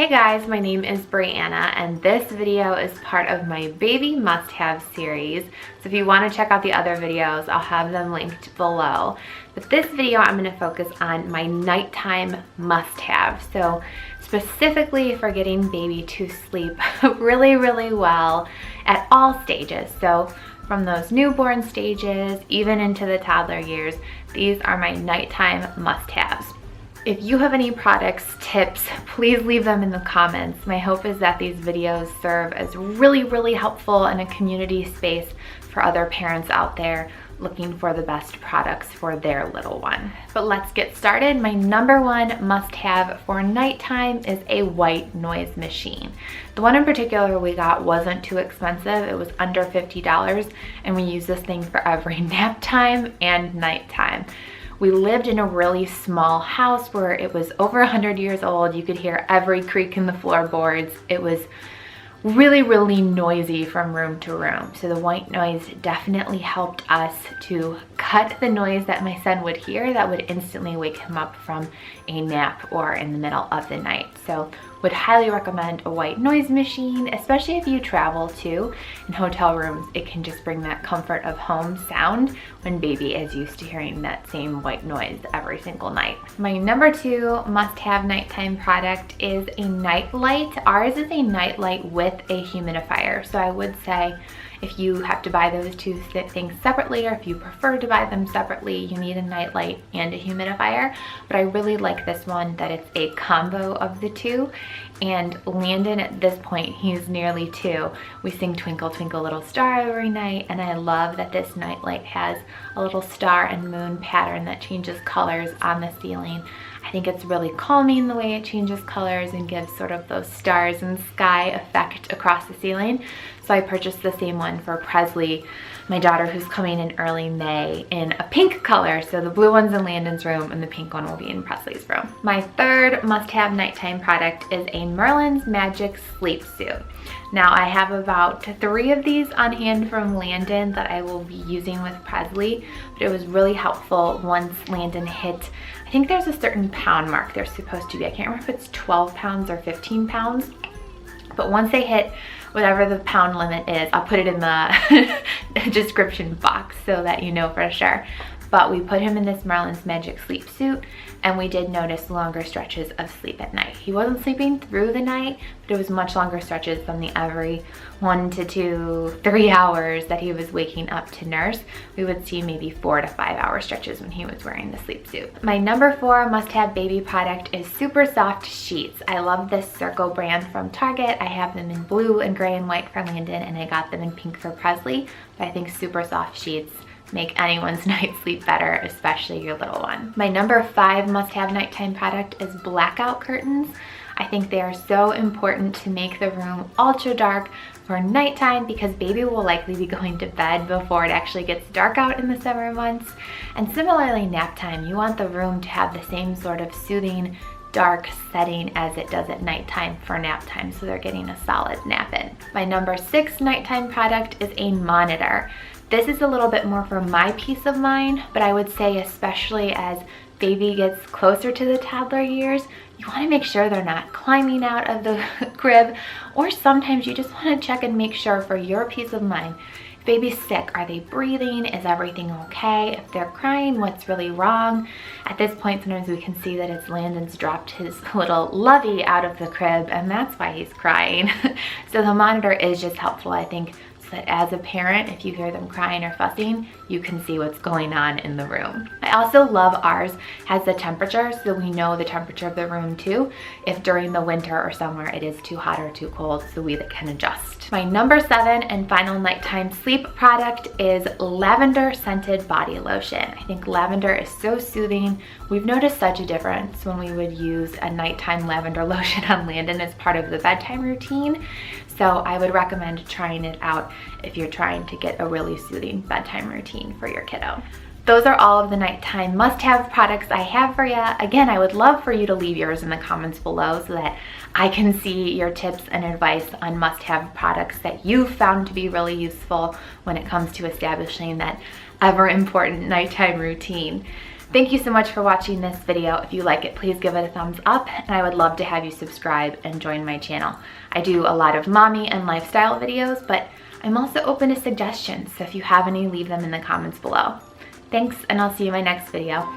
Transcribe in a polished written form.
Hey guys, my name is Brianna and this video is part of my baby must-have series. So if you want to check out the other videos, I'll have them linked below. But this video I'm going to focus on my nighttime must-have. So specifically for getting baby to sleep really well at all stages. So from those newborn stages, even into the toddler years, these are my nighttime must-haves. If you have any products, tips, please leave them in the comments. My hope is that these videos serve as really helpful in a community space for other parents out there looking for the best products for their little one. But let's get started. My number one must-have for nighttime is a white noise machine. The one in particular we got wasn't too expensive. It was under $50 and we use this thing for every nap time and nighttime. We lived in a really small house where it was over 100 years old. You could hear every creak in the floorboards. It was really noisy from room to room. So the white noise definitely helped us to cut the noise that my son would hear that would instantly wake him up from a nap or in the middle of the night. So would highly recommend a white noise machine, especially if you travel too. In hotel rooms, it can just bring that comfort of home sound when baby is used to hearing that same white noise every single night. My number two must-have nighttime product is a nightlight. Ours is a nightlight with a humidifier. So I would say if you have to buy those two things separately, or if you prefer to buy them separately, you need a nightlight and a humidifier. But I really like this one that it's a combo of the two. And Landon, at this point, he's nearly 2. We sing Twinkle Twinkle Little Star every night, and I love that this nightlight has a little star and moon pattern that changes colors on the ceiling. I think it's really calming the way it changes colors and gives sort of those stars and sky effect across the ceiling. So I purchased the same one for Presley, my daughter, who's coming in early May, in a pink color. So the blue one's in Landon's room and the pink one will be in Presley's room. My third must-have nighttime product is a Merlin's Magic Sleep Suit. Now I have about 3 of these on hand from Landon that I will be using with Presley, but it was really helpful once Landon hit, I think there's a certain pound mark they're supposed to be. I can't remember if it's 12 pounds or 15 pounds, but once they hit whatever the pound limit is, I'll put it in the description box so that you know for sure. But we put him in this Merlin's Magic Sleep Suit and we did notice longer stretches of sleep at night. He wasn't sleeping through the night, but it was much longer stretches than the every 1 to 2, 3 hours that he was waking up to nurse. We would see maybe 4 to 5 hour stretches when he was wearing the sleep suit. My number 4 must-have baby product is super soft sheets. I love this Circle brand from Target. I have them in blue and gray and white for Landon, and I got them in pink for Presley. But I think super soft sheets make anyone's night sleep better, especially your little one. My number 5 must-have nighttime product is blackout curtains. I think they are so important to make the room ultra dark for nighttime because baby will likely be going to bed before it actually gets dark out in the summer months. And similarly, nap time, you want the room to have the same sort of soothing, dark setting as it does at nighttime for nap time, so they're getting a solid nap in. My number 6 nighttime product is a monitor. This is a little bit more for my peace of mind, but I would say especially as baby gets closer to the toddler years, you want to make sure they're not climbing out of the crib, or sometimes you just want to check and make sure for your peace of mind. If baby's sick, are they breathing? Is everything okay? If they're crying, what's really wrong? At this point, sometimes we can see that it's Landon's dropped his little lovey out of the crib and that's why he's crying. So the monitor is just helpful, I think, that as a parent, if you hear them crying or fussing, you can see what's going on in the room. I also love ours has the temperature, so we know the temperature of the room too, if during the winter or summer it is too hot or too cold, so we can adjust. My number 7 and final nighttime sleep product is lavender scented body lotion. I think lavender is so soothing. We've noticed such a difference when we would use a nighttime lavender lotion on Landon as part of the bedtime routine. So I would recommend trying it out if you're trying to get a really soothing bedtime routine for your kiddo. Those are all of the nighttime must-have products I have for you. Again, I would love for you to leave yours in the comments below so that I can see your tips and advice on must-have products that you've found to be really useful when it comes to establishing that ever important nighttime routine. Thank you so much for watching this video. If you like it, please give it a thumbs up, and I would love to have you subscribe and join my channel. I do a lot of mommy and lifestyle videos, but I'm also open to suggestions, so if you have any, leave them in the comments below. Thanks, and I'll see you in my next video.